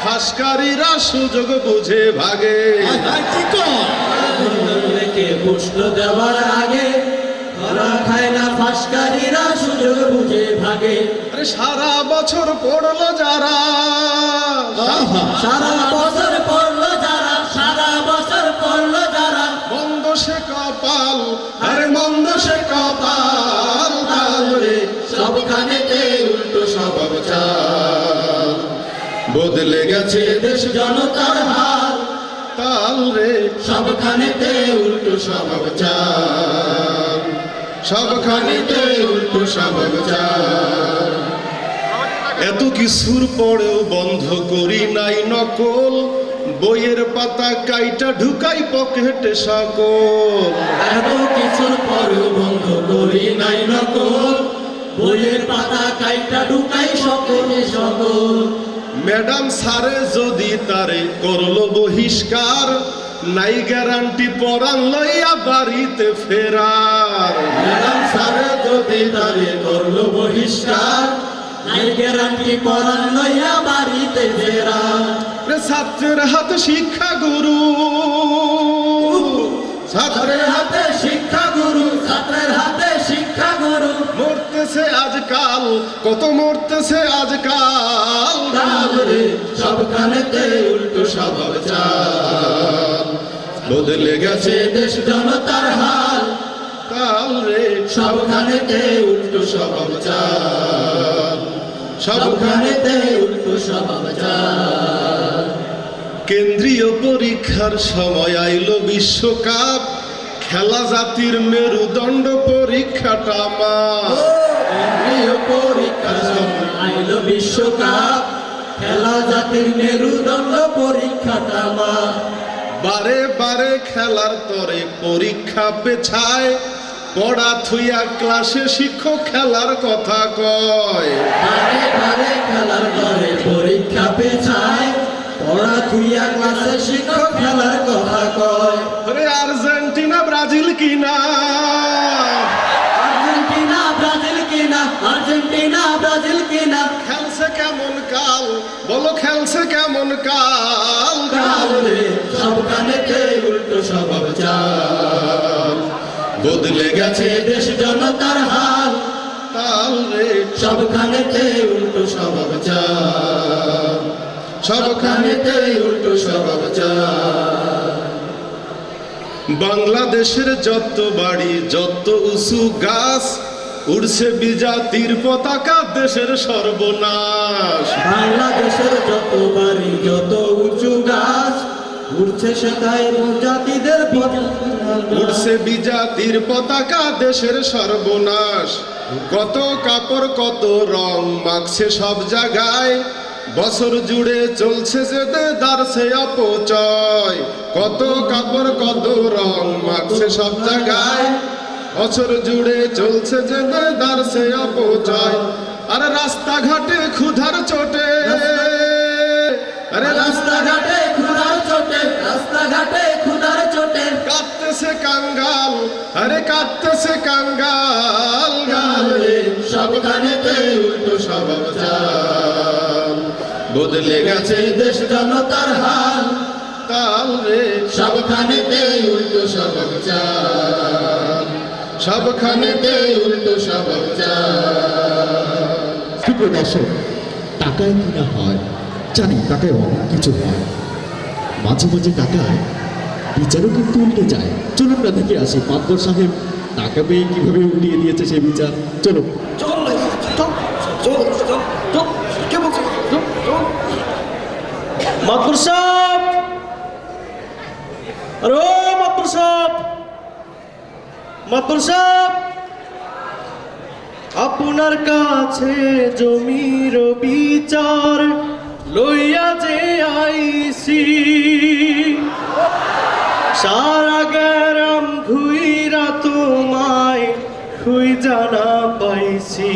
ফাঁসকারীরা সুযোগ বুঝে ভাগে। প্রশ্ন দেওয়ার আগে ধরা খায় না ফাঁসকারীরা সুযোগ বুঝে ভাগে। আরে সারা বছর পড়লো যারা, সারা বছর পড়লো যারা, সারা বছর পড়লো যারা, মন্দ সে কপাল, আরে মন্দ সে কপাল, তাহলে সবখানেতে উল্টো স্বভাব চাল। বদলে গেছে দেশ জনতার হাল, তাল রে সবখানেতে উল্টো স্বভাব চাল, সবখানেতে উল্টো স্বভাব চাল। এত কিছুর পরেও বন্ধ করি নাই নকল, বইয়ের পাতা কাইটা ঢুকাই পকেটে সকল। এত কিছুর পরেও বন্ধ করি নাই নকল, বইয়ের পাতা কাইটা ঢুকাই সকলে সকল। ম্যাডাম স্যারে যদি তারে করলো বহিষ্কার, নাই গ্যারান্টি পরান লইয়া বাড়িতে ফেরার। ম্যাডাম স্যারে যদি তারে করলো বহিষ্কার, নাই গ্যারান্টি পরান লইয়া বাড়িতে ফেরা। ছাত্রের হাতে শিক্ষা গুরু, ছাত্রের হাতে শিক্ষা গুরু, ছাত্রের হাতে শিক্ষা গুরু। মরতেছে আজকাল, কত মরতেছে আজকাল, তাহলে সবখানেতে উল্টো স্বভাব চাল। বদলে গেছে দেশ জনতার হাল, কাল রে সবখানেতে উল্টো স্বভাব চাল, সবখানেতে উল্টো স্বভাব চাল। কেন্দ্রীয় পরীক্ষার সময় আইলো বিশ্বকাপ, খেলা জাতির মেরুদণ্ড পরীক্ষাটা আমার। কেন্দ্রীয় পরীক্ষার সময় আইলো বিশ্বকাপ, খেলা জাতির মেরুদণ্ড পরীক্ষাটা আমার। বারে বারে খেলার তরে পরীক্ষা পেছায়, পড়া থুইয়া ক্লাসে শিক্ষক খেলার কথা কয়। বারে বারে খেলার তরে পরীক্ষা পেছায়, পড়া থুইয়া ক্লাসে শিক্ষক খেলার কথা কয়। আরে আর্জেন্টিনা ব্রাজিল কিনা, আর্জেন্টিনা ব্রাজিল কিনা, আর্জেন্টিনা ব্রাজিল কিনা। খেলছে কেমন কাল, বলো খেলছে কেমন কাল, তাহলে সবখানেতে উল্টো স্বভাব চাল। বদলে গেছে দেশ জনতার হাল, তাল রে সবখানেতে উল্টো স্বভাব চাল, সবখানেতে উল্টো স্বভাব চাল। বাংলাদেশের যত বাড়ি, যত উঁচু গাছ, উড়ছে বিজাতির পতাকা, দেশের সর্বনাশ। বাংলাদেশের যত বাড়ি, যত উঁচু গাছ, উঠছে সেটাই জাতিদের উড়ছে বিজাতির পতাকা, দেশের সর্বনাশ। কত কাপড় কত রং মাখছে সব জায়গায়, বছর জুড়ে চলছে যে দাঁড়ছে অপচয়। কত কাপড় কত রং মাখছে সব জায়গায়, বছর জুড়ে চলছে যে দাঁড়ছে অপচয়। আরে রাস্তাঘাটে ক্ষুধার চোটে, আরে রাস্তাঘাটে ক্ষুধার চোটে, রাস্তাঘাটে ক্ষুধার চোটে। কাঁদতেছে কাঙ্গাল, আরে কাঁদতেছে কাঙ্গাল, তাহলে সবখানেতে উল্টো স্বভাব চাল। বদলে গেছে দেশ জনতার হাল, তাল রে সবখানেতে উল্টো স্বভাব চাল, সবখানেতে উল্টো স্বভাব চাল। সুপ্রিয় দর্শক, টাকায় কিনা হয় জানি, টাকায় অনেক কিছু হয়, মাঝে মাঝে টাকায় বিচারও কিন্তু উল্টে যায়। চলুন না দেখে আসি মাতবর সাহেব টাকা পেয়ে কিভাবে উল্টিয়ে দিয়েছে সেই বিচার। চলো মাতবর সাহেব, আরে মাতবর সাহেব, মাতবর সাহেব, আপনার কাছে জমির বিচার লইয়া যে আইসি, সারা গ্রাম ঘুইরা তোমায় খুই জানা পাইছি।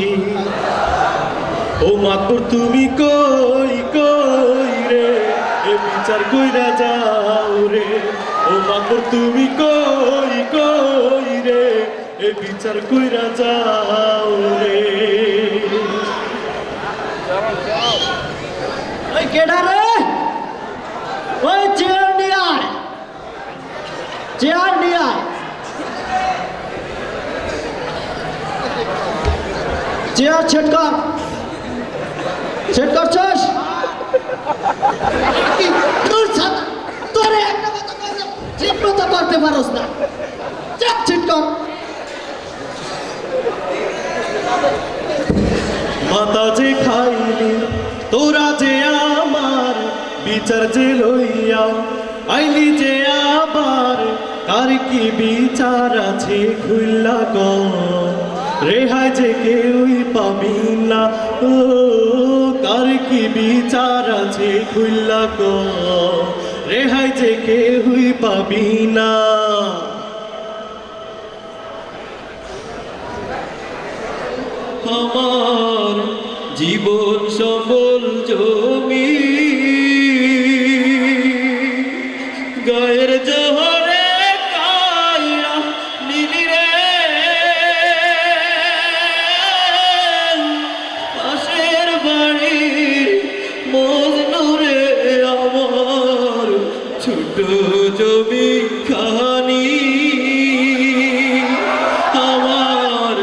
ও মাতবর তুমি কই কই রে, এ বিচার কইরা যাও রে। ও মাতবর তুমি কই কই রে, এ বিচার কইরা যাও রে। কেডা রে? চেয়ার নিয়ে আয়। চেয়ার সেট কর। সেট করছিস? তোরে একটা কথা বললাম, ঠিক মতো করতে পারোস না। সেট কর। মাতা যে খাইলি তোরা যে আমার বিচার যে লইয়া আইলি যে আবার কার কি বিচার আছে খুল্লা কর রেহাই যে কেউই পাবি না ও কার কি বিচার আছে খুল্লা কর রেহাই যে কেউই পাবি না। আমার জীবন সবল জমি গায়ের জহরে কাইরা নীলি রে পাশের বাড়ির মজনুরে আমার ছোট জমি খানি আমার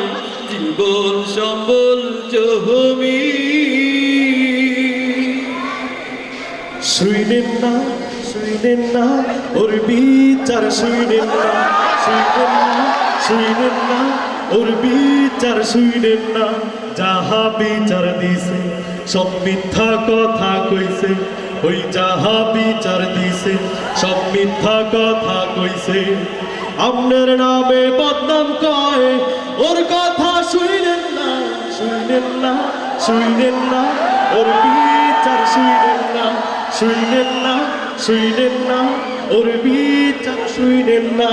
জীবন সম্বল জমি শুইলেন না ওর বিচার শুইলেন না ওর বিচার শুইলেন না যাহা বিচার দিছে সব মিথ্যা কথা কইছে ওই যাহা বিচার দিছে সব মিথ্যা কথা কইছে আপনার নামে বদনাম কয় ওর কথা শুইলেন না ওর বিচার শুইলেন না ওর বিচার শুইলেন না।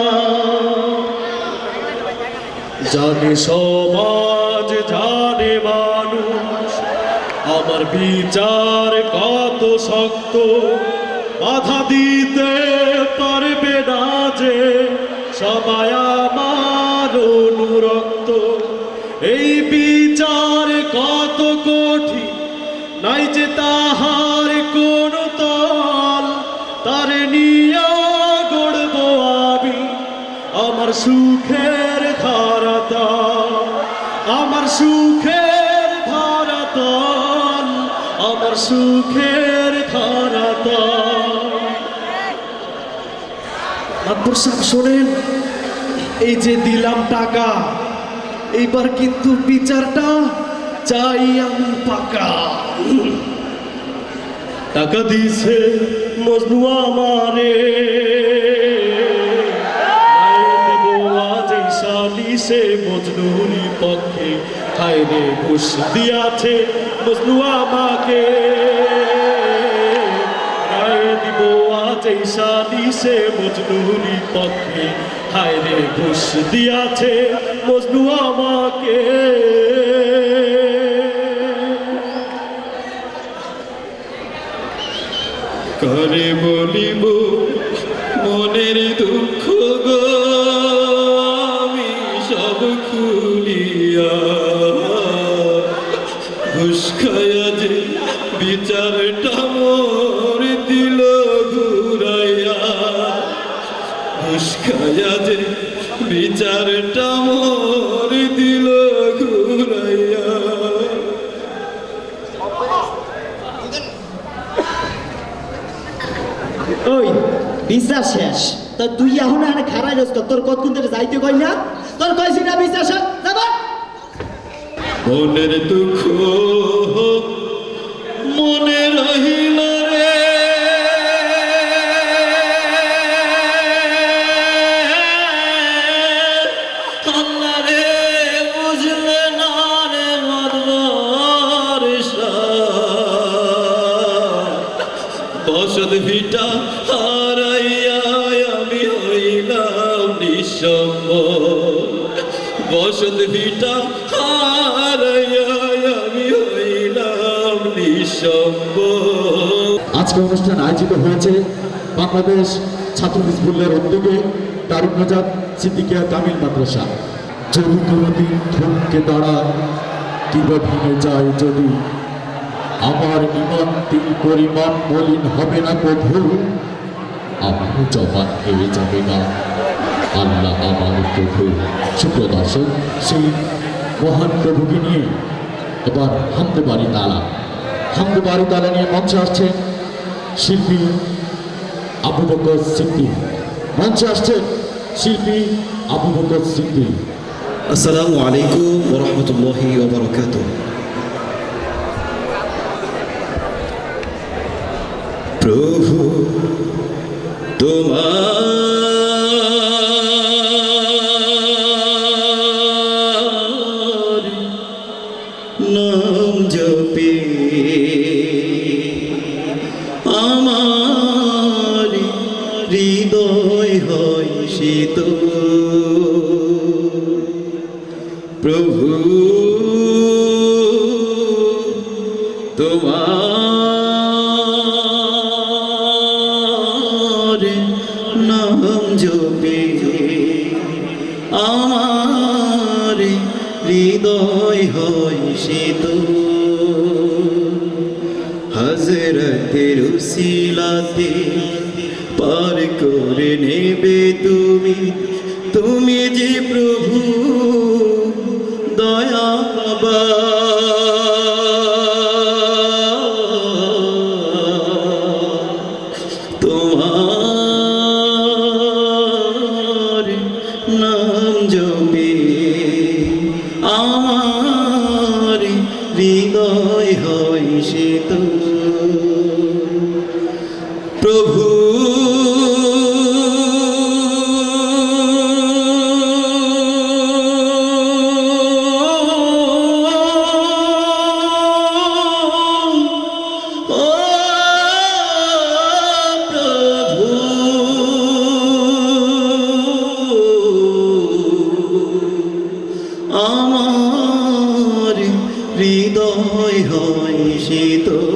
জানে সমাজ জানে মানুষ আমার বিচার কত শক্ত বাধা দিতে পারবে না যে সবাই আমার অনুরক্ত এই বিচার কত কঠিন নাই যে তাহার কোন তল তার নিয়া গড়ব আমি আমার সুখের ধারাতল আমার সুখের ধারাতল আমার সুখের ধারাতল। মাতবর সাহেব শোনেন, এই যে দিলাম টাকা এইবার কিন্তু বিচারটা চাই আমি পাকা। টাকা দিছে মজনু আমারে দেব আজ এই সালিশে মজনুরি পক্ষে হায় রে ঘুষ দিয়াছে মজনু আমাকে দিব আজ এই সালিশে মজনুরি পক্ষে হায় রে ঘুষ দিয়াছে মজনু আমাকে। করে বলিব মনের দুঃখ গো আমি সব খুলিয়া ঘুষ খায়া যে বিচারটা মোর দিল ঘুরাইয়া ঘুষ খায়া যে বিচারটা মোর দিল ঘুরাইয়া। ওই বিচার শেষ তা তুই এখন আর খারাই রস তোর কতক্ষণ ধরে যাইতে কই না তোর কইছি না বিচার শেষ যাবা। মনের দুঃখ মনে রহিল রে আল্লাহ রে বুঝলে না রে মাদবর বসত ভিটা হারাইয়া আমি হইলাম নিঃসম্বল বসত ভিটা হারাইয়া আমি হইলাম নিঃসম্বল। আজকে অনুষ্ঠান আয়োজিত হয়েছে বাংলাদেশ ছাত্র হিজবুল্লাহর উদ্যোগে তারুণ্যজাত সিদ্দিকিয়া কামিল মাদ্রাসা। যদি কোনোদিন থমকে দাঁড়ায় কিংবা ভেঙে যায় যদি আমার ইমান তিল পরিমাণ মলিন হবে না কঠোর আমার জবান খেয়ে যাবে না আল্লাহ আমার প্রভু। সুপ্রিয় দর্শক, সেই মহান প্রভুকে নিয়ে এবার হামদে বাড়ি তালা নিয়ে মঞ্চে আসছেন শিল্পী আবু বকর সিদ্দিক। মঞ্চে আসছেন শিল্পী আবু বকর সিদ্দিক। আসসালামু আলাইকুম ওয়া রাহমাতুল্লাহি ওয়া বারাকাতুহু। প্রভু তোমার নাম জপে আমার হৃদয় হয় শীতল। প্রভু তোমার নাম জপে আমার হৃদয় হয় শীতল। হযরতের উসিলাতে পার করে নেবে তুমি, তুমি যে প্রভু তোমার নাম জপে আমার হৃদয় হয় শীতল। প্রভু আমার হৃদয় হয় শীতল।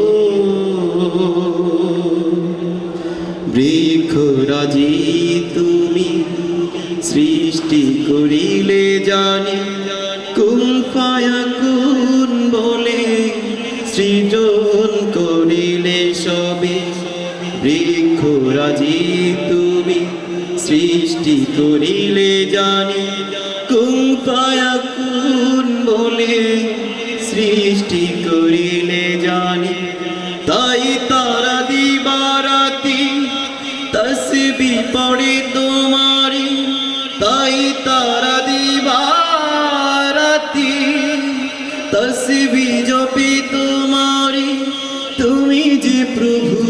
বৃক্ষরাজি তুমি সৃষ্টি করিলে জানি, কুন ফায়াকুন বলে সৃজন করিলে সবে। বৃক্ষরাজি তুমি সৃষ্টি করিলে জানি, কুন ফায়াকুন বলে সৃষ্টি করিলে জানি। তাই তারা দিবারাতি তসবি পড়ে তোমারি, তাই তারা দিবারাতি তসবি জপে তোমারি। তুমি যে প্রভু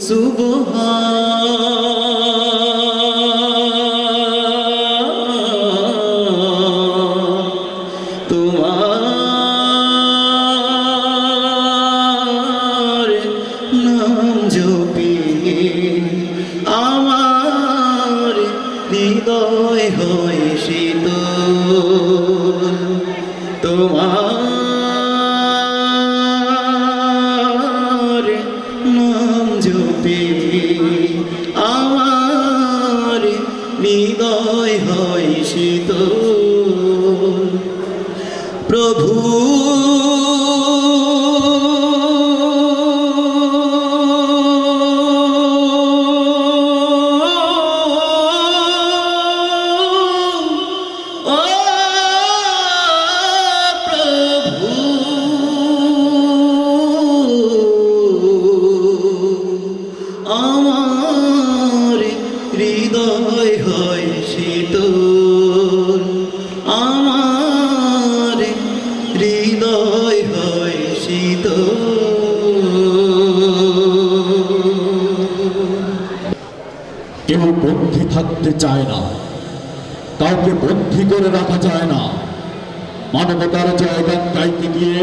সুবহান, তোমার নাম জপে আমার হৃদয় হয় শীতল। তোমার নাম জপে আমার হৃদয় হয় শীতল। প্রভু আমার হৃদয় হয় শীতল। আমার হৃদয় হয় শীতল। কেউ বন্দী থাকতে চায় না, কাউকে বন্দী করে রাখা যায় না। মানবতার জায়গা গাইতে গিয়ে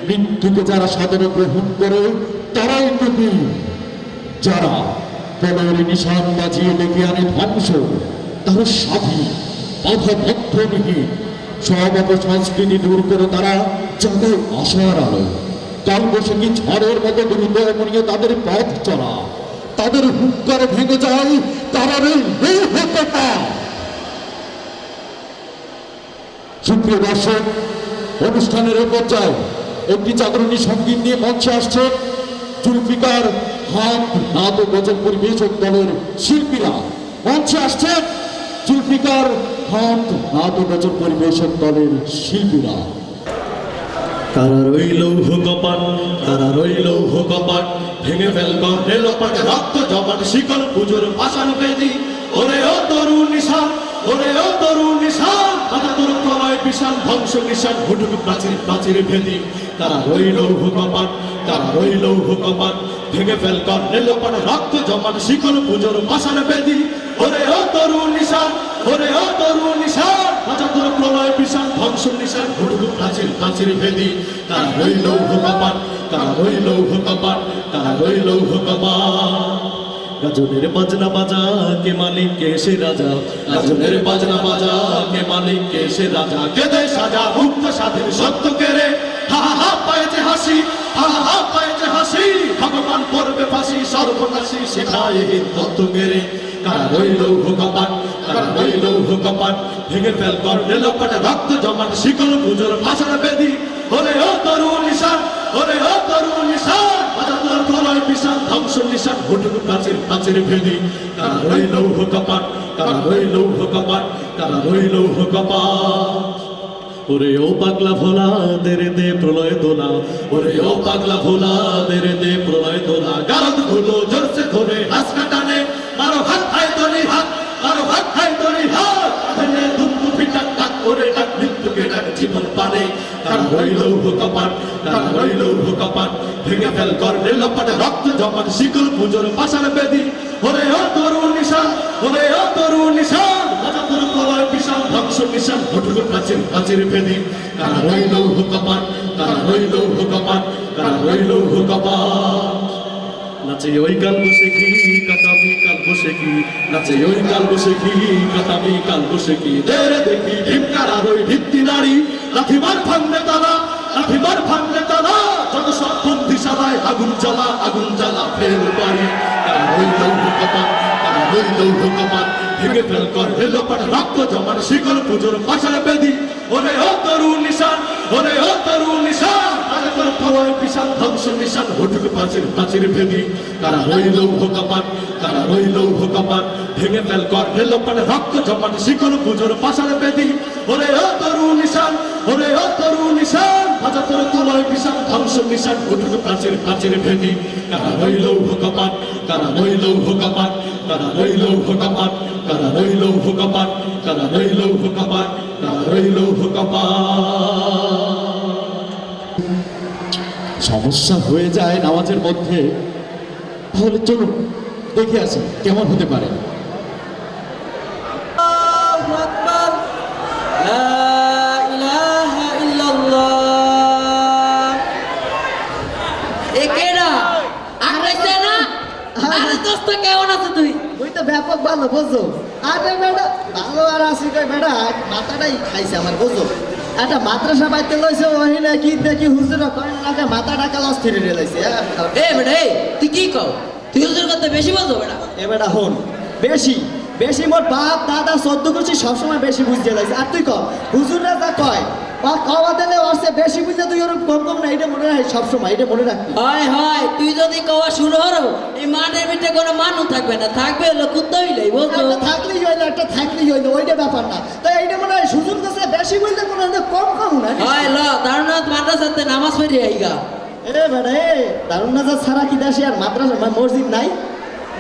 মৃত্যুকে যারা সাদরে গ্রহণ করে তারাই নবী। যারা বলের নিশান বাজিয়ে ডেকে আনে ধ্বংস, তারা স্বাধীন বাধাবদ্ধবিহীন সব সংস্কৃতি দূর করে তারা জাগায় আশার আলো। কালবৈশাখী ঝড়ের মতো দ্রুত এমনিয়ে তাদের পথ চলা, তাদের হুঙ্কারে ভেঙে যায় তারা হতে না। সুপ্রিয় দর্শক, অনুষ্ঠানের পর্যায়ে একটি জাগরণী সঙ্গীত নিয়ে মঞ্চে আসছে জুলফিকার হাত নাদ গজল পরিবেশক দলের শিল্পীরা। মঞ্চে আসছেন জুলফিকার খান নাটক রচন পরিবেশন দলের শিল্পীরা। তারা রইল কপাট, তারা রইল কপাট, ভেঙে ফেল করে লোপাট, রক্ত জমাট শিকল পুজোর পাষাণ বেদি। ওরে ও তরুণ নিশান, ওরে ও তরুণ নিশান, আটা তোর তলায় বিশাল ধ্বংস নিশান, হুটুক প্রাচীর প্রাচীর ভেদি। তারা রইল কপাট, তারা রইল কপাট, ভেঙে ফেল করে লোপাট, রক্ত জমাট শিকল পুজোর পাষাণ বেদি। ওরে ও তরুণ নিশান, ওরে ও তরুণ নিশান, আটা তোর প্রলয় বিশাল ধ্বংস নিশান, হুটুক প্রাচীর প্রাচীর ভেদি। তারা রইল কপাট, তারা রইল কপাট, তারা রইল কপাট। গাজনের বাজনা বাজা কে মালিক কে সে রাজা, গাজনের বাজনা বাজা কে মালিক কে সে রাজা, কেঁদে সাজা মুক্ত স্বাধীন সত্য কেড়ে, হা হা হা পায়েছে হাসি, হা হা হা পায়েছে হাসি, ভগবান করবে ফাঁসি সর্বনাশী শেখায় হিন্দুত্ব কেড়ে। কারা রইল কপাট, কারা রইল কপাট, ভেঙে ফেল কর লোপাট, রক্ত জমাট শিকল পুজোর ভাষণ বেদি। ওরে ও তরুণ নিশান, ওরে ও তরুণ নিশান, আজাদের প্রলয় বিশাল ধ্বংস নিশান, হুটুক প্রাচীর প্রাচীর ভেদি। কারা রইল কপাট, কারা রইল কপাট, কারা রইল কপাট। ওরে ও পাগলা ভোলা দেরে দে প্রলয় দোলা, ওরে ও পাগলা ভোলা দেরে দে প্রলয় দোলা, গারদ ধুলো জোরসে ধরে হাত কাটানে, মারো হাত খায় তরি হাত, মারো হাত খায় তরি হাত, আধেনে দুন্দু পিটাক টাক করে ডাক মৃত্যুকে ডাক জীবন পানে। তারা রইল কপাট, তারা রইল কপাট, ভেঙে ফেল কর লোপাট, রক্ত জমাট শিকল পুজোর পাষাণ বেদি। ওরে ও তরুণ নিশান, ওরে ও তরুণ নিশান, আজাদের প্রলয় বিশাল ধ্বংস নিশান, হুটুক প্রাচীর প্রাচীর ভেদি। তারা রইল কপাট, তারা রইল কপাট, তারা রইল কপাট। নাচে ওই কাল বসে কি কাটাবি কাল বসে কি, নাচে ওই কাল বসে কি কাটাবি কাল বসে কি, দেরে দেখি ভীমকার ওই ভিত্তি নারী, লাঠিমার ভাঙলে তারা, লাঠিমার ভাঙলে তারা, যত সব বন্দিশালায় আগুন জ্বালা, আগুন জ্বালা ফের পারি। তারা রইল কপাট, তারা রইল কপাট, ভেঙে ফেল কর লোপাট, রক্ত জমাট শিকল পুজোর পাষাণ বেদি। ওরে ও তরুণ নিশান, ওরে ও তরুণ নিশান, আজাদের প্রলয় বিশাল ধ্বংস নিশান, হুটুক প্রাচীর প্রাচীর ভেদি। তারা রইল কপাট, তারা রইল কপাট, ভেঙে ফেল কর লোপাট, রক্ত জমাট শিকল পুজোর পাষাণ বেদি। ওরে ও তরুণ নিশান, ওরে ও তরুণ নিশান, আজাদের প্রলয় বিশাল ধ্বংস নিশান, হুটুক প্রাচীর প্রাচীর ভেদি। তারা রইল কপাট, তারা রইল কপাট, তারা রইল কপাট, তারা রইল কপাট, তারা রইল কপাট, তারা রইল কপাট। সমস্যা হয়ে যায় নামাজের মধ্যে, তাহলে চলুন দেখে আসি কেমন হতে পারে। আল্লাহু আকবার, লা ইলাহা ইল্লাল্লাহ। একেরা আকাইছে না? আরে দোস্ত কেমন আছো তুই? ওই তো ব্যাপক ভালো বুঝছো। আরে বেটা ভালো আর আসি কই বেটা, মাথাটাই খাইছে আমার বুঝছো। একটা মাদ্রাসা বাইতে লইছে ওহিনে কি দেখি হুজুরা কয় না যে মাথা টাকা লস ফিরে রেলাইছে। এ বেটা এ তুই কি কও? তুই হুজুর কথা বেশি বলছো বেটা। এ বেটা হন বেশি বেশি মোর বাপ দাদা সদ্য করছি সবসময় বেশি বুঝতে লাইছে। আর তুই ক হুজুররা যা কয় খাওয়া দিলে ওরসে বেশি বুঝতে তুই ওরকম কম কম না, এটা মনে রাখ সবসময়, এটা মনে রাখবি। হয় হয়, তুই যদি কওয়া শুরু হরো এই মাঠের ভিতরে কোনো মানুষ থাকবে না, থাকবে হলো কুত্তা হইলেই বুঝছো। একটা থাকলেই হইলো, একটা থাকলেই হইলো, ওইটা ব্যাপার না। তাই এইটা মনে হয় হুজুর কাছে বেশি বুঝতে কোনো কম কম না। হয় ল দারুণাথ মাদ্রাসাতে নামাজ পড়ি আইগা। এ বেটা এ দারুন নাজার ছাড়া কি দেশে আর মাদ্রাসা মসজিদ নাই?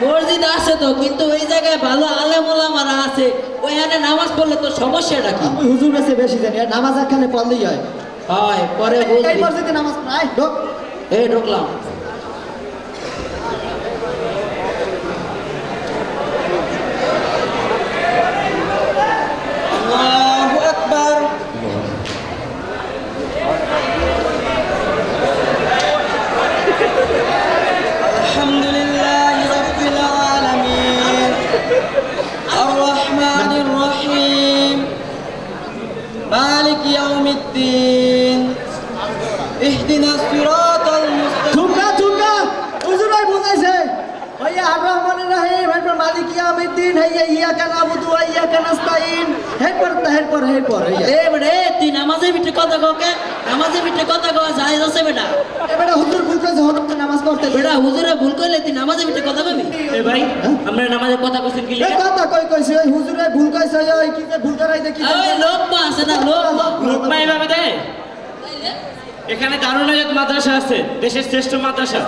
মসজিদ আছে তো, কিন্তু ওই জায়গায় ভালো আলেম ওলামারা আছে, ওইখানে নামাজ পড়লে তো সমস্যাটা কি? আমি হুজুর কাছে বেশি জানি, আর নামাজ একখানে পড়লেই হয়। হয় পরে এই বুঝবি। মসজিদে নামাজ নাই ঢোক। এই ঢুকলাম। আল্লাহু আকবার। আলহামদুলিল্লাহি রাব্বিল আলামিন আর রহমানির রহিম মালিক ইয়াউমিদ্দিন ইহদিনাস সিরাতাল মুস্তাকিম হাইয়া ইয়াকা নাবুদু ওয়া ইয়াকা নাস্তাইন এরপর এ বেটা এ তুই নামাজের ভিতরে কথা ককে নামাজের ভিতরে কথা কওয়া যায় আছে বেটা এবারে হুজুর ভুল করে যখন নামাজ পড়তে বেটা হুজুরে ভুল করলে তুই নামাজের ভিতরে কথা কবি এ ভাই আমরা নামাজের কথা কইছেন কি এই লিখা কথা কইছে ওই হুজুরে ভুল কইছে ওই কি যে ভুল করাই দেখি ওই লোকমা আছে না লোকমা লোকমা এইভাবে দেয় এখানে দারুন আয়াত মাদ্রাসা আছে দেশের শ্রেষ্ঠ মাদ্রাসা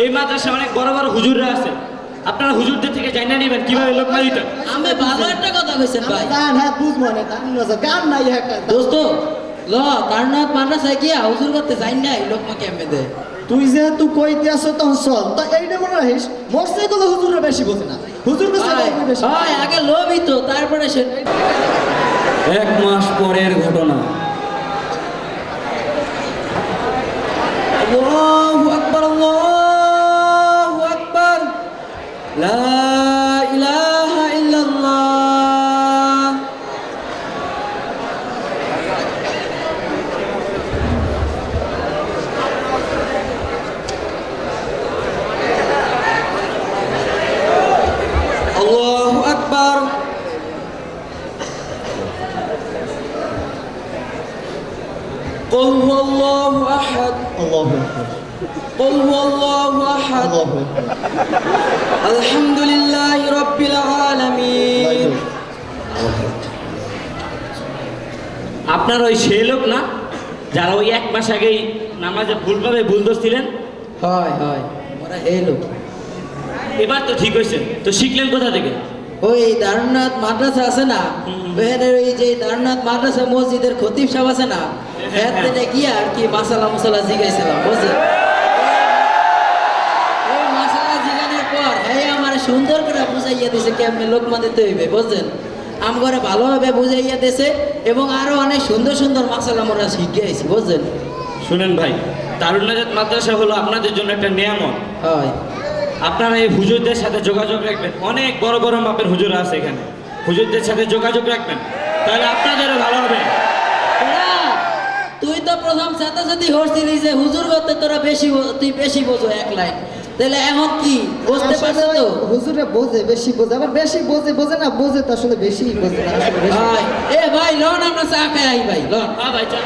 এই মাদ্রাসা অনেক বড় বড় হুজুররা আছে আপনারা হুজুরদের থেকে জানা নেবেন কিভাবে লোকমা দিতে আমি ভালো একটা কথা কইছেন ভাই গান হ্যাঁ বুঝবো না গান নাই একটা দোস্ত ল কারনাথ মাদ্রাসায় গিয়া হুজুর করতে যাই নাই লোকমা কেমনে দে তুই যেহেতু কইতে আসো তখন চল তা এইটা মনে রাখিস মরসে গুলো হুজুরে বেশি বোঝে না হুজুর কাছে বেশি হয় আগে লোভই তো তারপরে সে 1 মাস পরের ঘটনা আল্লাহু আকবার আল্লাহু আকবার লা ইলাহা ইল্লাল্লাহ আল্লাহু আকবার قل هو الله أحد আল্লাহু আকবার قل هو الله أحد আল্লাহু আকবার الحمد لله رب العالمين আপনার ওই সেই লোক না যারা ওই 1 মাস আগেই নামাজে ভুলভাবে ভুল ধরছিলেন হয় হয় ওরা হেলো এবার তো ঠিক হয়েছে তো শিখলেন কোথা থেকে ওই দারুনাথ মাদ্রাসা আছে না ওখানের ওই যে দারুনাথ মাদ্রাসা মসজিদের খতিব সাহেব আছে না হ্যাঁ গিয়া আর কি মাসালা মশলা জিগাইছিলাম বুঝছেন ওই মাসালা জিগানোর পর হ্যাঁ আমার সুন্দর করে বুঝাইয়া দিছে কেমনে লোকমা দিতে হইবে বুঝছেন আম করে ভালোভাবে বুঝাইয়া দিছে এবং আরো অনেক সুন্দর সুন্দর মাসালা আমরা শিখে আইছি বুঝছেন শুনেন ভাই দারুন নাজাত মাদ্রাসা হলো আপনাদের জন্য একটা নিয়ামত হয় আপনারা এই হুজুরদের সাথে যোগাযোগ রাখবেন অনেক বড় বড় মাপের হুজুর আছে এখানে হুজুরদের সাথে যোগাযোগ রাখবেন তাহলে আপনাদেরও ভালো হবে তোরা, তুই তো প্রথম সাথে হচ্ছিলি যে হুজুর করতে তোরা তুই বেশি বোঝো 1 লাইন তাহলে এখন কি বুঝতে পারছো তো হুজুরে বোঝে বেশি বোঝে আবার বেশি বোঝে না বোঝে তো আসলে বেশি বোঝে না আসলে বেশি ভাই এ ভাই লন আমরা চা খাই আই ভাই লন হ্যাঁ ভাই চল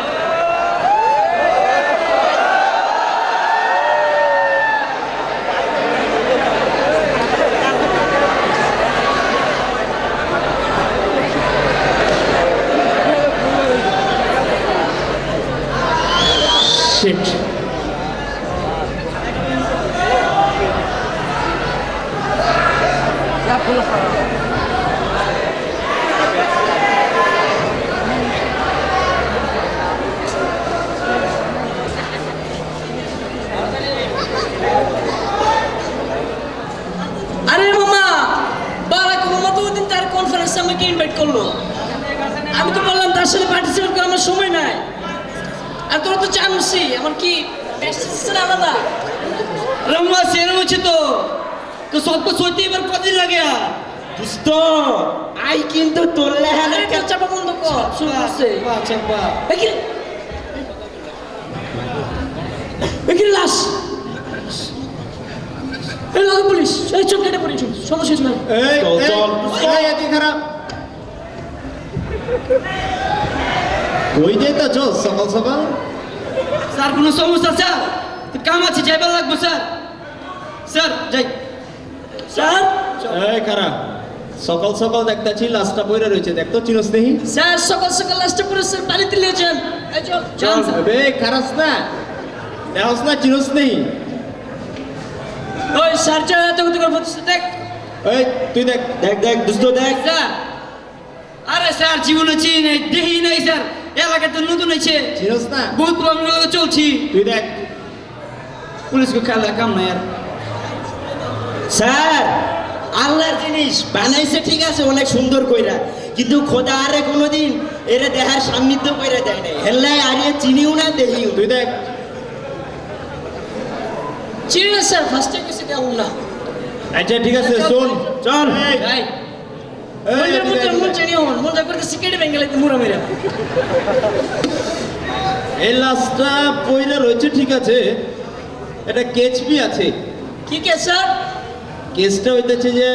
Shit. আরে মামা বারাক ওবামা তো ওদিন তার কনফারেন্সে আমাকে ইনভাইট করলো আমি তো বললাম তার সাথে পার্টিসিপেট করার আমার সময় নাই আর তোরা তো জানছি আমার কি ব্যস্ত আলাদা রম্মা সেরম হচ্ছে তো তো সব কিছু হইতে এবার কদিন লাগে দোস্ত আই কিন্তু তোর লেহানে আরে কার চাপা বন্ধ কর শুরু করছে এখানে লাশ এই লাগে পুলিশ এই চোখ কেটে পড়েছি সমস্যা না চল কই যেতে চল সকাল সকাল স্যার কোনো সমস্যা স্যার কাম আছে যাইবার লাগবো স্যার স্যার যাই স্যার এই খারা সকাল সকাল দেখতাছি লাশটা পড়ে রয়েছে দেখতো চিনস নেহি স্যার সকাল সকাল লাস্টে পুরো স্যার বাড়িতে নিয়েছেন এই চল চল স্যার। বে খারাস না দেহস না চিনস নেহি ওই স্যার যা এত কথা করবো দেখ এই তুই দেখ দেখ দেখ দোস্ত দেখ স্যার আরে স্যার জীবনে চিনি নাই দেখি নাই স্যার এলাকাতে নতুন হয়েছে চিনস না বহুত প্রবলেম লাগে চলছি তুই দেখ পুলিশকে খেলা কাম নাই আর স্যার আল্লাহর জিনিস বানাইছে ঠিক আছে অনেক সুন্দর কইরা কিন্তু খোদা আরে কোনোদিন এরে দেহার সান্নিধ্য কইরা দেয় নাই হেল্লাই আরে চিনিও না দেখিও তুই দেখ চিনি না স্যার ফার্স্টে কিছু দেব না আচ্ছা ঠিক আছে শোন চল এই যাই এই, মন এদিকে, মন এদিকে। চিনি হন মন করতে সিকেটে ভেঙে লাগে মুরা মেরা এই লাশটা পয়লা রয়েছে ঠিক আছে এটা কেচপি আছে কি কে স্যার কেসটা হইতেছে যে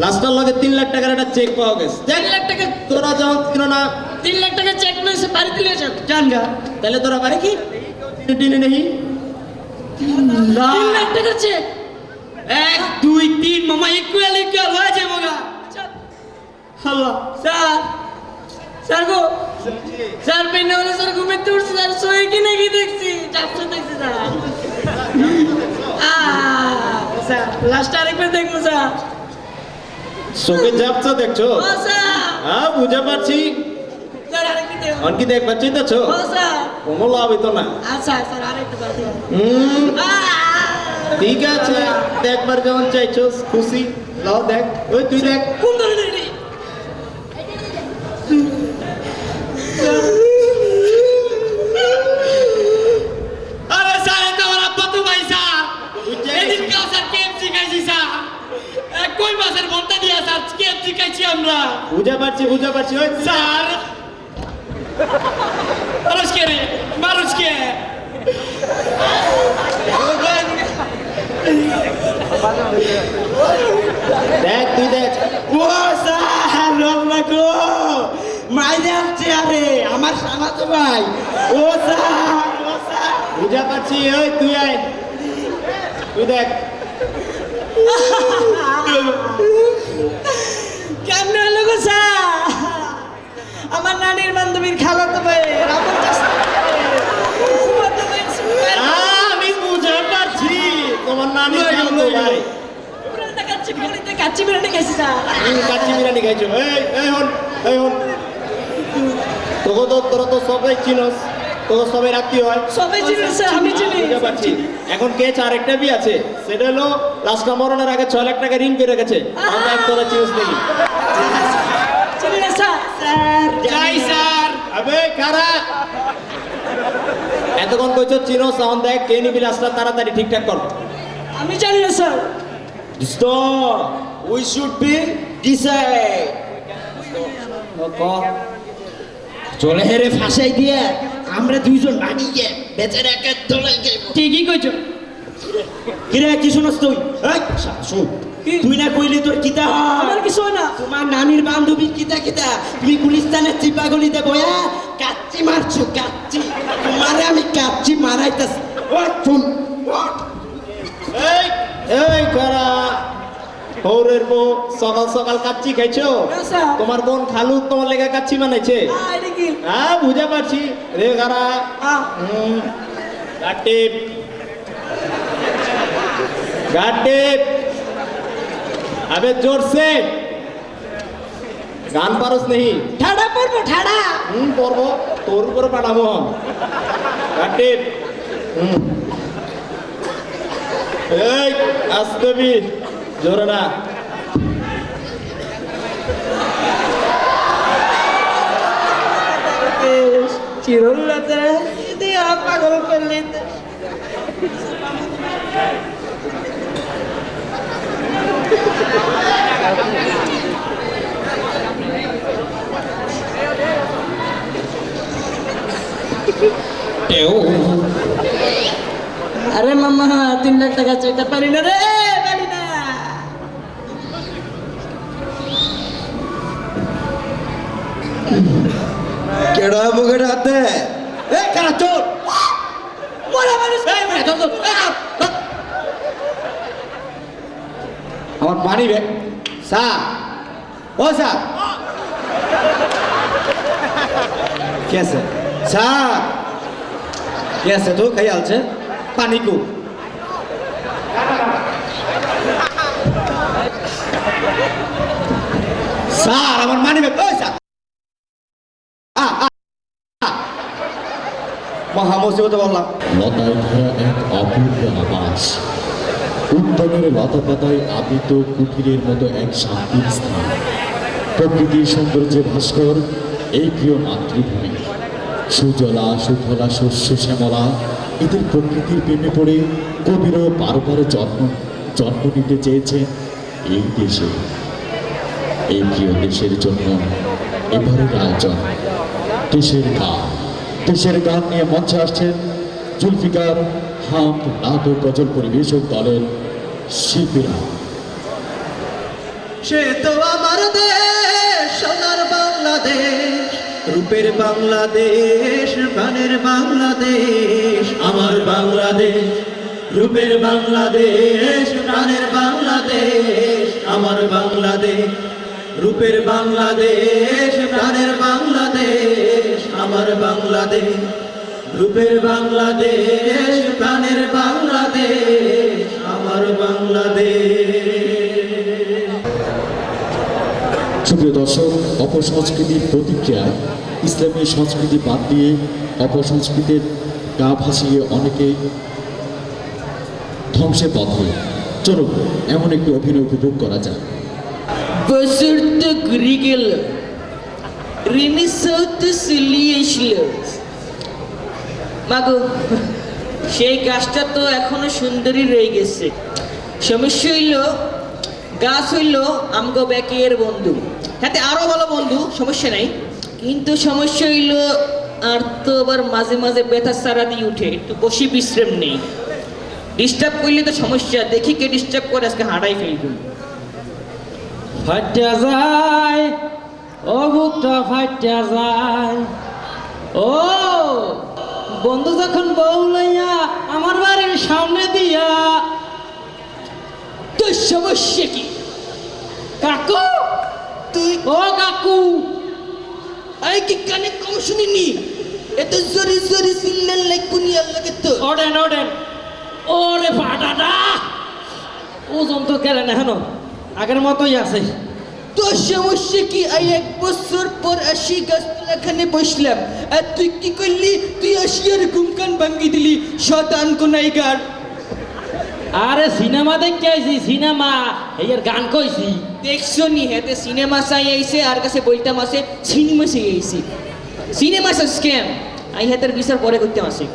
লাস্টার লগে 3 লাখ টাকার একটা চেক পাওয়া গেছে 3 লাখ টাকা তোরা যখন কিনো না 3 লাখ টাকা চেক লইছে বাড়ি দিলে যান জানগা তাহলে তোরা বাড়ি কি টিনে নেই 3 লাখ টাকা চেক 1 2 3 মামা ইকুয়াল হয়ে যাবো গা আল্লাহ স্যার স্যার গো স্যার পেন হলে স্যার ঘুমে তুলছি স্যার সোয়ে কি নাকি দেখছি চাপসে দেখছি স্যার স্যার লাস্ট আরেকবার দেখবো স্যার চোখে যাবছো দেখছো ও স্যার হ্যাঁ বুঝে পারছি স্যার আরেকবার দেখবো অনকি দেখবা চিন্তাছো ও স্যার কোনো লাভ হইতো না আচ্ছা স্যার আরেকটা বার দিন ঠিক আছে দেখবার যখন চাইছো খুশি লাও দেখ ওই তুই দেখ কোন ধরনের রে আরে স্যার এটা আমার আব্বা তো ভাই স্যার এদিন কাল স্যার কেএফসি খাইছি স্যার কই মাসের ভর্তা দিয়া স্যার কেএফসি খাইছি আমরা বুঝে পারছি ওই স্যার মানুষ কে রে মানুষ কে দেখ তুই দেখ ও স্যার রল্লা গো মাইনে আসছে আরে আমার সামাতো ভাই ও স্যার বুঝে পারছি ওই তুই আয় তুই দেখ কেমন হলো গো স্যার আমার নানির বান্ধবীর খালাতো ভাই রাবণ চাষ আমি বুঝে পারছি তোমার নানি কেমন তো ভাই কাচ্চি বিরিয়ানি খাইছি স্যার কাচ্চি বিরিয়ানি খাইছো এই হন তোরা তো সবাই চিনস তোকে সবাই রাখতে হয় সবাই চিনি স্যার আমি চিনি বুঝতে পারছি এখন কে আরেকটা বি আছে সেটা হলো লাস্ট মরণের আগে 6 লাখ টাকা ঋণ করে রেখেছে আমরা এক তোরা চিনস দেখি চিনি না স্যার স্যার যাই স্যার আবে কারা এতক্ষণ কইছো চিনো সাউন্ড দেখ কে নিবি লাস্টটা তাড়াতাড়ি ঠিকঠাক কর আমি জানি না স্যার দোস্ত উই শুড বি ডিসাইড চলে হেরে ফাঁসাই দিয়ে আমরা দুইজন ভাগি গিয়ে বেচারা একা তোলা গেব ঠিকই কইছো কিরে কি শুনস তুই এই শুন তুই না কইলি তোর কিতা হয় আমার কিছু হয় না তোমার নানির বান্ধবীর কিতা কিতা তুমি গুলিস্তানের চিপাগলিতে বয়া কাচ্চি মারছো কাচ্চি তোমারে আমি কাচ্চি মারাইতাছি ও শুন এই কারা হৌরের বউ সকাল সকাল কাচ্চি খাইছো না, স্যার। তোমার বোন খালু তোমার লেগে কাচ্চি বানাইছে এটা কি হ্যাঁ বুঝে পারছি রে কারা গাটিপ আবে জোর সে গান পারস নেই ঠাডা পড়বো ঠাডা পড়বো তোর উপরে পাঠাবো গাটিপ এই আসতে বি জোরে না চিরুল্লাতে দিয়া পাগল করলি আরে মামা 3 লাখ টাকা চাইতে পারি না রে পারি না কেডা মুখে হাতে এ কারা চোর বড় মানুষ আমার পানি ব্যাগ স্যার ও স্যার কে আছে স্যার কে আছে তো খাই আলছে পানি কো স্যার আমার মানি ব্যাগ ওই স্যার মহা মুসিবতে বললাম লতায় ভরা এক অপূর্ব আকাশ উদ্যানের লতা পাতায় আবৃত কুটিরের মতো এক শান্তির স্থান প্রকৃতির সৌন্দর্যে ভাস্কর এই প্রিয় মাতৃভূমি সুজলা সুফলা শস্য শ্যামলা এদের প্রকৃতির প্রেমে পড়ে কবিরও বারবার জন্ম নিতে চেয়েছেন এই দেশে এই প্রিয় দেশের জন্য এবারের আয়োজন দেশের গান নিয়ে মঞ্চে আসছেন জুলফিকার হাম নাটক গজল পরিবেশক দলের শিল্পীরা সে তো আমার দেশ, সোনার বাংলাদেশ, রূপের বাংলাদেশ, প্রাণের বাংলাদেশ, আমার বাংলাদেশ, রূপের বাংলাদেশ, প্রাণের বাংলাদেশ, আমার বাংলাদেশ, রূপের বাংলাদেশ, প্রাণের বাংলাদেশ, আমার বাংলাদেশ, রূপের বাংলাদেশ, প্রাণের বাংলাদেশ, আমার বাংলাদেশ। সুপ্রিয় দর্শক, অপসংস্কৃতির প্রতিক্রিয়ায় ইসলামী সংস্কৃতি বাদ দিয়ে অপসংস্কৃতির গা ভাসিয়ে অনেকেই ধ্বংসের পথে। চলুন এমন একটি অভিনয় উপভোগ করা যায়। বছর তো ঘুরে গেল, রেনেসাঁ তো চলে আসলো। মাগো, সেই গাছটা তো এখনো সুন্দরই রয়ে গেছে। সমস্যা হইল, গাছ হইল আমগো ব্যাকের বন্ধু, হাতে আরো ভালো বন্ধু, সমস্যা নাই। কিন্তু সমস্যা হইল আর তো আবার মাঝে মাঝে ব্যথা সারা দিয়ে উঠে, একটু বসি বিশ্রাম নেই। ডিস্টার্ব করলে তো সমস্যা, দেখি কে ডিস্টার্ব করে, আজকে হাঁটাই ফেলবো। ফাটা যায়, ও বুকটা ফাটা যায়। ও বন্ধু যখন বউ লইয়া আমার বাড়ির সামনে দিয়া, তোর সমস্যা কি? কাকু, তুই ও কাকু, আই কি কানে কম শুনিনি? এত জোরে জোরে সিল্লার লাইকুনি আল্লাহকে তো। ওডেন ওডেন, ওরে ফাটাটা ওজন তো গেলে না, হেন আগের মতোই আছে। তোর সমস্যা কি? আই 1 বছর পর আসি গাছতলাখানে বসলাম, আর তুই কি করলি? তুই আসিয়ার গুমকান ভাঙ্গি দিলি, শতান কোনাইগার। আরে সিনেমা দেখতে আইছি, সিনেমা এর গান কইছি। দেখছো নি, হেতে সিনেমা চাই আইছে, আর কাছে বলতাম আছে সিনেমা চাই আইছি। সিনেমা স্ক্যাম, আই হাতের বিচার পরে করতে আসে।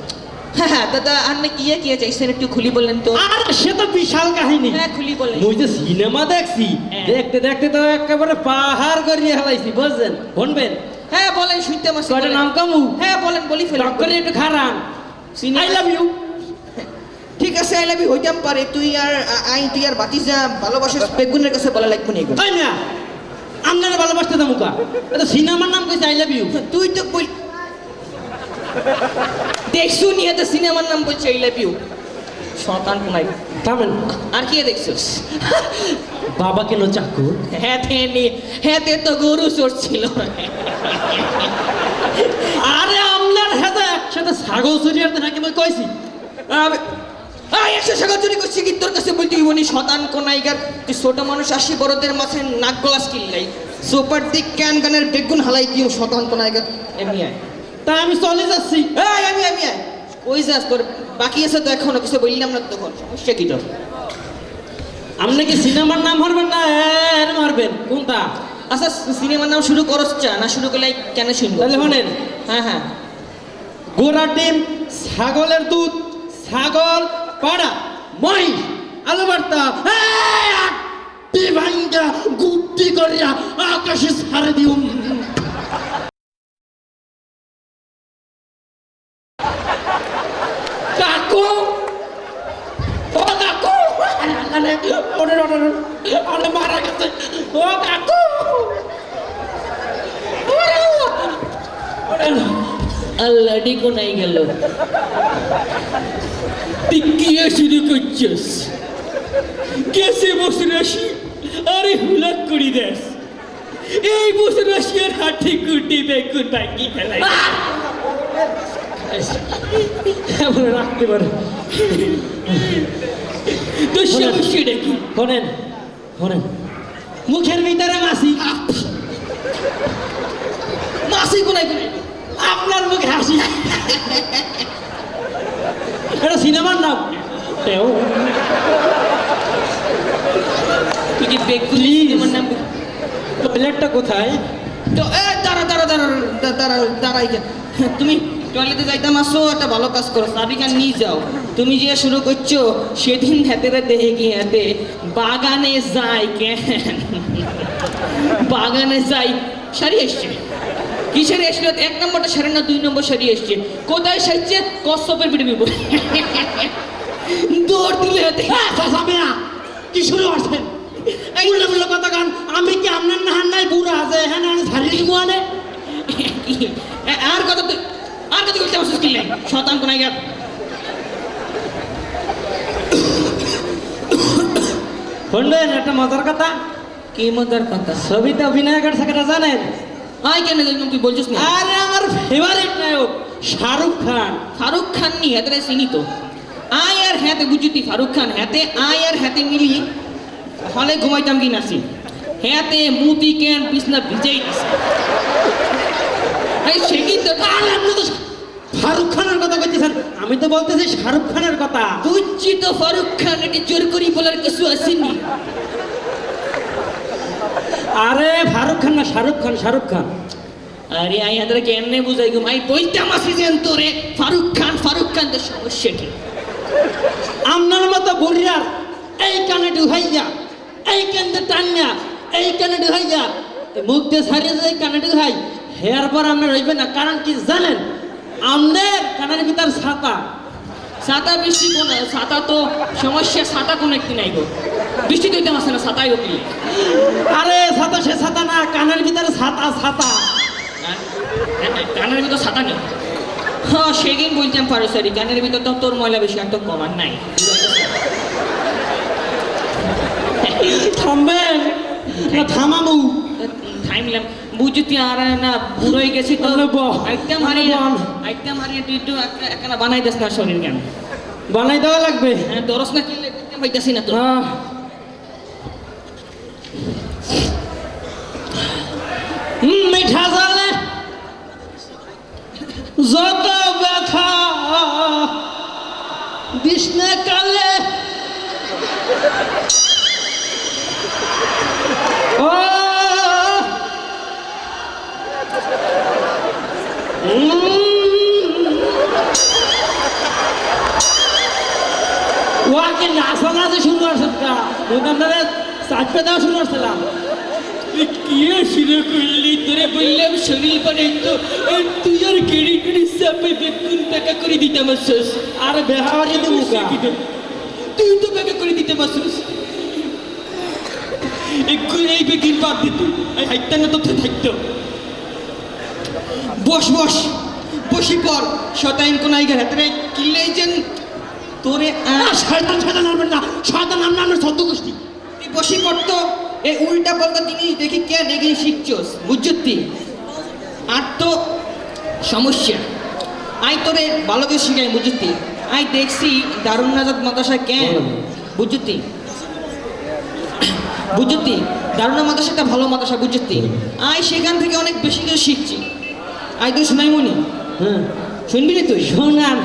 হ্যাঁ হ্যাঁ দাদা, আর না কি চাইছেন একটু খুলি বললেন তো। আর সে তো বিশাল কাহিনী। হ্যাঁ খুলি বলেন। মুই যে সিনেমা দেখছি, হ্যাঁ। দেখতে দেখতে তো একেবারে পাহাড় করিয়ে হেলাইছি, বুঝছেন? শুনবেন? হ্যাঁ বলেন, শুনতে আমার কয়টা নাম কামু? হ্যাঁ বলেন, বলি ফেলেন। টক্করে একটু খারাপ। Cinema- I love you. ঠিক আছে, আই লাভ ইউ হইতাম পারে, তুই আর তুই আর বাতি যা ভালোবাসার বেগুনের কাছে বলা লাগবে না এগুলো। তাই না? আপনারা ভালোবাসতে দাম মুখা, এটা সিনেমার নাম কইছে আই লাভ ইউ। তুই তো বল, দেখছো নি এত সিনেমার নাম বলছে আই লাভ ইউ, শতান কোনাই। থামেন, আর কি দেখছস? বাবা কেন চাকু? হ্যাঁ নি, হ্যাঁ তো গরু চড়ছিল। আরে আমলার হেদা একসাথে ছাগল চুরি করতে নাকি মই কইছি। একশো টাকা চুরি করছি কি তোর কাছে বলতে হইবনি? শতান কোনাইগার, তুই ছোট মানুষ আসি বড়দের মাথায় নাক গলাস কিল্লাই, সুপার দিক ক্যান গানের বেগুন হালাই দিও, শতান কোনাইগার। এমনি আয়, তা আমি চলে যাচ্ছি। এই আমি আয়, কই যাস? তোর বাকি আছে তো এখনো, কিছু বললাম না তখন। সমস্যা কি তোর? আপনি কি সিনেমার নাম মারবেন না এর মারবেন? কোনটা? আচ্ছা সিনেমার নাম শুরু করছ চা না, শুরু করলে কেন শুনবো? তাহলে শোনেন, হ্যাঁ হ্যাঁ। গোড়ার ডিম, ছাগলের দুধ, ছাগল পাড়া, মহিষ, আলু ভর্তা, ভাঙ্গা গুটি করিয়া আকাশে ছাড়ে দিও। কাকু, ও কাকু, আরে মারা গেছে। ও কাকু, আল্লাহ ডিকো নাই গেল। তুই কি শুরু করছিস? গেছে বছর আসি, আরে হুলাক করি দেশ। এই বছর আসি আর হাতে কুটি বেগুন ভাঙ্গি ফেলাই। রাখতে পারে। তোর সমস্যাটা কি? শোনেন শোনেন, মুখের ভিতরে মাসি, মাসি কোনায় কোনায়? আপনার মুখে হাসি। এটা সিনেমার নাম। তুই কি বেগুন সিনেমার নাম? টয়লেটটা কোথায়? তো দাঁড়াই যা। তুমি টয়লেটে যাইতাম আসো, একটা ভালো কাজ করো, চাবিখান নিয়ে যাও। তুমি যে শুরু করছো, সেদিন হাতে দেখে কি হাতে বাগানে যাই, কেন বাগানে যাই সারি এসছে। কি সারি এসছিল? 1 নম্বরটা সারি না 2 নম্বর সারি এসছে। কোথায় সারছে? কচ্ছপের পিঠে বিপর দৌড় দিলে হাতে। কি শুরু করছেন? বললে বললে কথা গান আমি কি আপনার না নাই বুড়া আছে হ্যাঁ না ঝাড়ি দিব আনে আর কথা তুই আর কথা বলতে পারছিস কি নাই শতান কোনায় গেল শুনলেন একটা মজার কথা কি মজার কথা ছবিতে অভিনয় করছে কেটা জানেন আয় কেন দেখলাম তুই বলছিস না আরে আমার ফেভারিট নায়ক শাহরুখ খান ফারুক খান নি হাতে চিনি তো আয় আর হ্যাতে বুঝতি ফারুক খান হাতে আয় আর হাতে মিলি হলে ঘুমাইতাম কি নাসি হাতে মুতি কেন বিছনা ভিজাই দিছে এই সে কি তো আরে আপনি তো শাহরুখ খানের কথা বলতেছেন আমি তো বলতেছি শাহরুখ খানের কথা বুঝছি তো ফারুক খান এটি জোর করি বলার কিছু আসেনি আরে ফারুক খান না শাহরুখ খান শাহরুখ খান আরে আই হাতে কেমনে বুঝাই গো আই বইতাম আসি যেন তোরে ফারুক খান তো সমস্যা কি আপনার মতো বুড়িয়ার এই কানে ঢুকাইয়া এই কানে টান্না এই কানে ঢুকাইয়া মুখ দিয়ে সারিয়ে যায় কানে ঢুকাই হেয়ার পর আপনার রইবে না কারণ কি জানেন আপনার কানের ভিতর ছাতা ছাতা বৃষ্টি কোন ছাতা তো সমস্যা ছাতা কোন একটি নাই গো বৃষ্টি তো হইতে আসে না ছাতাই হতি আরে ছাতা সে ছাতা না কানের ভিতরে ছাতা ছাতা কানের ভিতর ছাতা নেই হ্যাঁ সেদিন বলতাম পারো সারি কানের ভিতর তো তোর ময়লা বেশি একদম কমার নাই থামবেন না থামাবো থামলাম বুঝতি আর না বুড়োই গেছি তো আরে বাহ, একদম আরে হারিয়ে বাহ। একদম হারিয়ে তুই একটু একখানা বানাই দিস না শরীর কেন বানাই দেওয়া লাগবে হ্যাঁ দরস না কিনলে করতে পাইতাছি না তো মিঠা জালে যত ব্যথা বিষ্ণে কালে ও ওকে নাচা নাচে শুরু করছে আপনারা চারটে দেওয়া শুরু করছিলাম কি শুরু করলি তোরে বললাম শরীর বানাই তো তুই আর গেড়ি গেড়ি চাপে বেগুন টাকা করে দিতে পারছিস আর বেহাওয়ারি দেবো তুই তো টাকা করে দিতে পারছিস এক্ষুনি এই বেগুন বাদ দিত হাইতে না তো থাকতো বস বস বসি পর শতাইন কোন আইগার হাতে কিনলেই যেন তোরে শয়তান শয়তান নামবেন না শয়তান নাম না সদ্য গোষ্ঠী তুই বসি করতো এই উল্টা পাল্টা জিনিস দেখি কে দেখি শিখছস বুঝছি আর তো সমস্যা আই তোরে ভালো করে শিখাই বুঝতি আই দেখছি দারুণ নাজাত মাদ্রাসা কেন বুঝতি বুঝতি দারুণ মাদ্রাসা একটা ভালো মাদ্রাসা বুঝতি আই সেখান থেকে অনেক বেশি কিছু শিখছি আই তুই শোনাই মনি হ্যাঁ শুনবি না তুই শোনান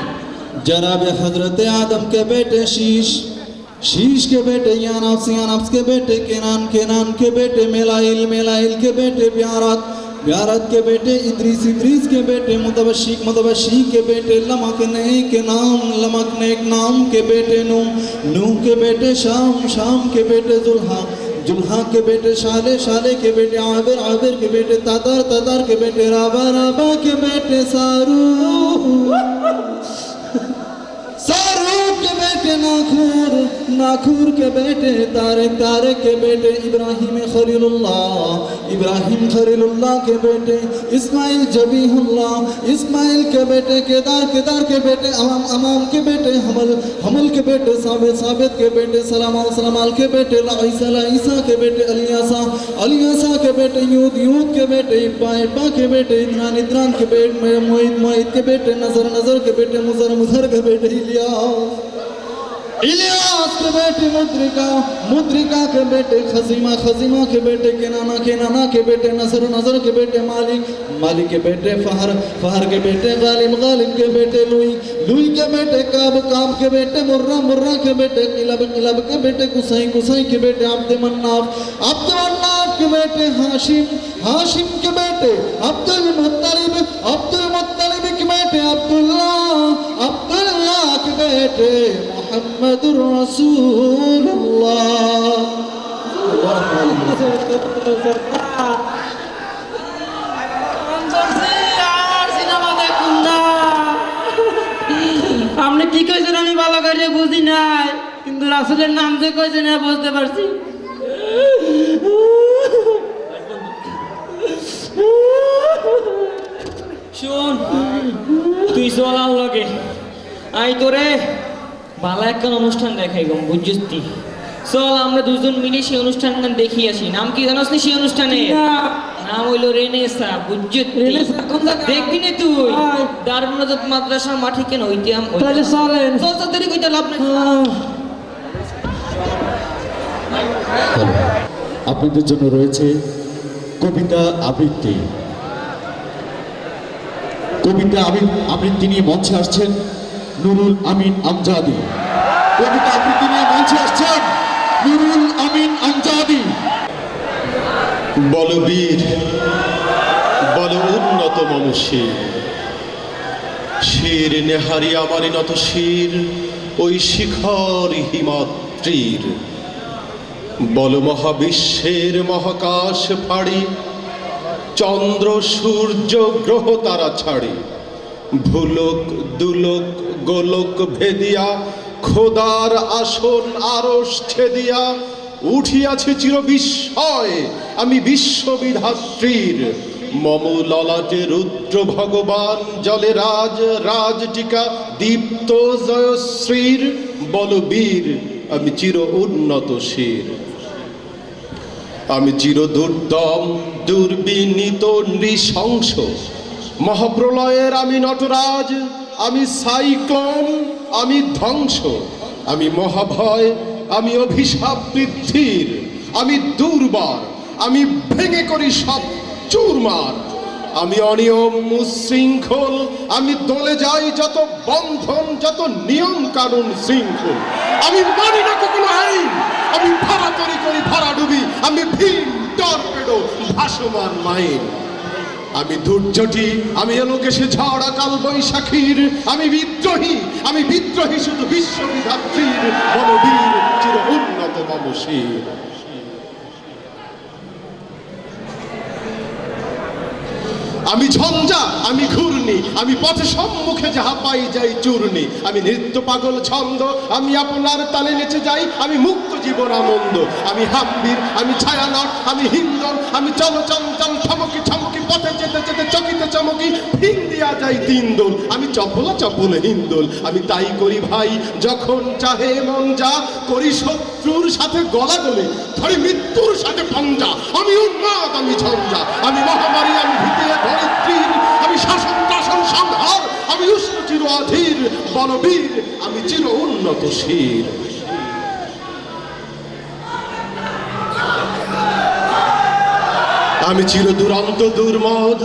जनाब हजरत आदम के बेटे शीश के बेटे यानाफ्स के बेटे केनान के बेटे मेलाइल के बेटे ब्यारत के बेटे इद्रीस के बेटे मुतबशी के बेटे लमकने के नाम के बेटे नूह के बेटे शाम के बेटे जुल्हा के बेटे शाले के बेटे आबिर के बेटे तातार के बेटे राबा के बेटे सारू के बेटे नाखूर के बेटे तारिक के बेटे इब्राहिम खलीलुल्लाह के बेटे इस्माइल जबीहुल्लाह इस्माइल के बेटे केदार के बेटे अमाम के बेटे हमल के बेटे साबित के बेटे सलामाल के बेटे ईसा के बेटे अलियासा के बेटे यूद के बेटे इब्बा के बेटे इद्रान के बेटे मोहित के बेटे नजर के बेटे मुजर के बेटे इलियास के बेटे मुद्रिका के बेटे खजीमा के बेटे केनाना के बेटे नजर के बेटे मालिक के बेटे फहर के बेटे गालिब के बेटे लुई के बेटे काब के बेटे मुर्रा के बेटे किलब के बेटे कुसाई के बेटे अब्द मन्नाफ के बेटे हाशिम के बेटे अब्दुल मुत्तलिब के बेटे अब्दुल्लाह के बेटे मोहम्मदुर रसूलुल्लाह আপনি কি কইছেন আমি ভালো করে বুঝি নাই কিন্তু রাসূলের নাম যে কইছেন বুঝতে পারছি শোন, তুই চল আর লগে আই তোরে ভালো একটা অনুষ্ঠান দেখাই গম, বুঝছিস তুই? চল আমরা দুজন মিলে সেই অনুষ্ঠানটা দেখি আসি। নাম কি জানোস না সেই অনুষ্ঠানে? নাম হইলো রেনেসা, বুঝছিস? দেখবি না তুই? দারুন মাদ্রাসার মাঠে কেন হইতাম? চল চল, দেরি কইতে লাভ নাই। আপনাদের জন্য রয়েছে কবিতা আবৃত্তি। কবিতা আবৃত্তি নিয়ে মঞ্চে আসছেন নুরুল আমিন আমজাদি। কবিতা আবৃত্তি নিয়ে মঞ্চে আসছেন নুরুল আমিন আমজাদি। বল বীর, বল উন্নত মমশির, শির নেহারি আমারি নত শির, ওই শিখর হিমাদ্রির। বল মহাবিশ্বের মহাকাশ ফাড়ি, চন্দ্র সূর্য গ্রহ তারা ছাড়ি, ভুলোক দুলোক গোলোক ভেদিয়া, খোদার আসন আরশ ছেদিয়া, উঠিয়াছে চির বিস্ময় আমি বিশ্ববিধাত্রীর। মম ললাটে রুদ্র ভগবান জলে রাজ রাজটিকা দীপ্ত জয়শ্রীর। বলবীর আমি চির উন্নত শির, আমি চির দুর্দম দুর্বিনীত নৃশংস, মহাপ্রলয়ের আমি নটরাজ, আমি সাইক্লোন, আমি ধ্বংস, আমি মহাভয়, আমি অভিশাপ বৃদ্ধির, আমি দুর্বার, আমি ভেঙে করি সব চুরমার, আমি অনিয়ম উশৃঙ্খল, আমি দলে যাই যত বন্ধন যত নিয়ম কানুন শৃঙ্খল, আমি মানি না কখনো আইন, আমি ভাড়া তৈরি করি ভাড়া ডুবি, আমি ভীম টর্পেডো ভাসমান মাইন, আমি দুর্জটি, আমি এলোকেশে ঝড় কাল বৈশাখীর, আমি বিদ্রোহী শুধু বিশ্ববিধাত্রীর। বলবীর চির উন্নত মমশির। আমি ঝঞ্ঝা, আমি ঘূর্ণি, আমি পথে সম্মুখে যাহা পাই যাই চূর্ণি, আমি নৃত্য পাগল ছন্দ, আমি আপনার তালে নেচে যাই, আমি মুক্ত জীবন আনন্দ, আমি হাম্বির, আমি ছায়ানট, আমি হিন্দন, আমি চলচঞ্চল ঠমকি ঠমকি, পথে যেতে যেতে চকিতে চমকি, ফিং দিয়া যাই তিন দোল, আমি চপলা চপল হিন্দোল, আমি তাই করি ভাই যখন চাহে মন যা, করি শত্রুর সাথে গলাগলে, ধরি মৃত্যুর সাথে পাঞ্জা, আমি উন্মাদ, আমি ঝঞ্ঝা, আমি মহামারী, আমি ভীতিয়ে ধরিত্রীর, আমি শাসন টাসন সংহার, আমি উষ্ণ চির অধীর। বলবীর আমি চির উন্নত শির। আমি চির দুরন্ত দুর্মদ,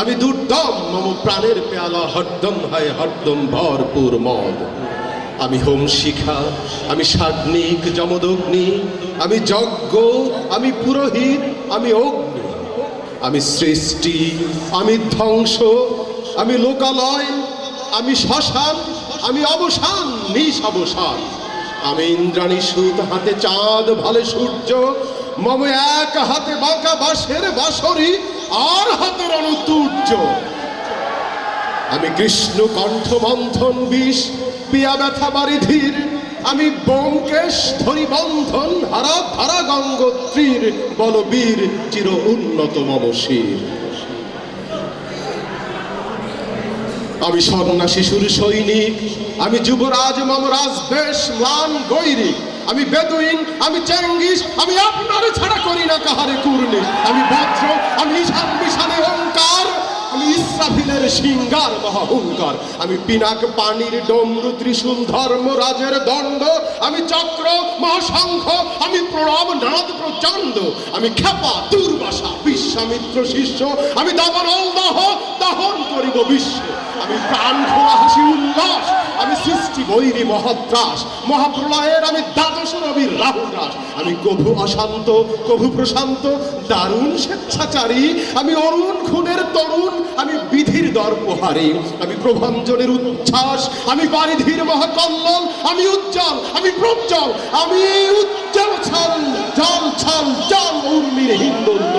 আমি দুর্দম, মম প্রাণের পেয়ালা হরদম হয় হরদম ভরপুর মদ, আমি হোম শিখা, আমি সাগ্নিক যমদগ্নি, আমি যজ্ঞ, আমি পুরোহিত, আমি অগ্নি, আমি সৃষ্টি, আমি ধ্বংস, আমি লোকালয়, আমি শ্মশান, আমি অবসান নিঃসবসান, আমি ইন্দ্রাণী সুত, হাতে চাঁদ ভালে সূর্য, মম এক হাতে বাঁকা বাঁশের বাঁশরি, আর হাতে রণতুর্য, আমি কৃষ্ণ কণ্ঠ মন্থন বিষ, পিয়া ব্যথা বারিধির, আমি ব্যোমকেশ ধরি বন্ধন হারা ধারা গঙ্গোত্রীর। বলবীর চির উন্নত মমশির। আমি সন্ন্যাসী সুর সৈনিক, আমি যুবরাজ মম রাজবেশ ম্লান গৈরিক, আমি বেদুইন, আমি চেঙ্গিস, আমি আপনার ছাড়া করি না কাহারে কুর্নি, আমি বজ্র, আমি ঈশান বিশানে ওঙ্কার, আমি ইসরাফিলের সিঙ্গার মহাহুঙ্কার, আমি পিনাক পানির ডমরু ত্রিশূল ধর্মরাজের দণ্ড, আমি চক্র মহাশঙ্খ, আমি প্রণব নাদ প্রচণ্ড, আমি খেপা দুর্বাসা বিশ্বামিত্র শিষ্য, আমি দাবানল দাহ দাহন করিব বিশ্ব, আমি প্রাণ খোলা হাসি উল্লাস, আমি সৃষ্টি বৈরী মহাত্রাস, মহাপ্রলয়ের আমি দ্বাদশ রবির রাহুরাস, আমি কভু অশান্ত কভু প্রশান্ত দারুণ স্বেচ্ছাচারী, আমি অরুণ খুনের তরুণ, আমি বিধির দর্পহারী, আমি প্রভঞ্জনের উচ্ছ্বাস, আমি বারিধির মহাকল্লোল, আমি উজ্জ্বল, আমি প্রজ্জ্বল, আমি উজ্জ্বল ছাল জল ছাল জল উর্মির হিন্দোল্ল,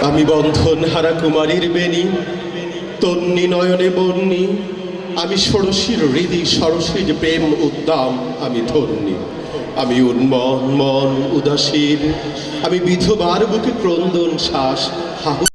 আমি বন্ধন হারা কুমারীর বেণী, তন্নি নয়নে বন্যী, আমি ষোড়শীর হৃদি সরসী যে প্রেম উদ্দাম আমি ধর্মী, আমি উন্মন মন উদাসীন, আমি বিধবার বুকে ক্রন্দন শ্বাস হাহু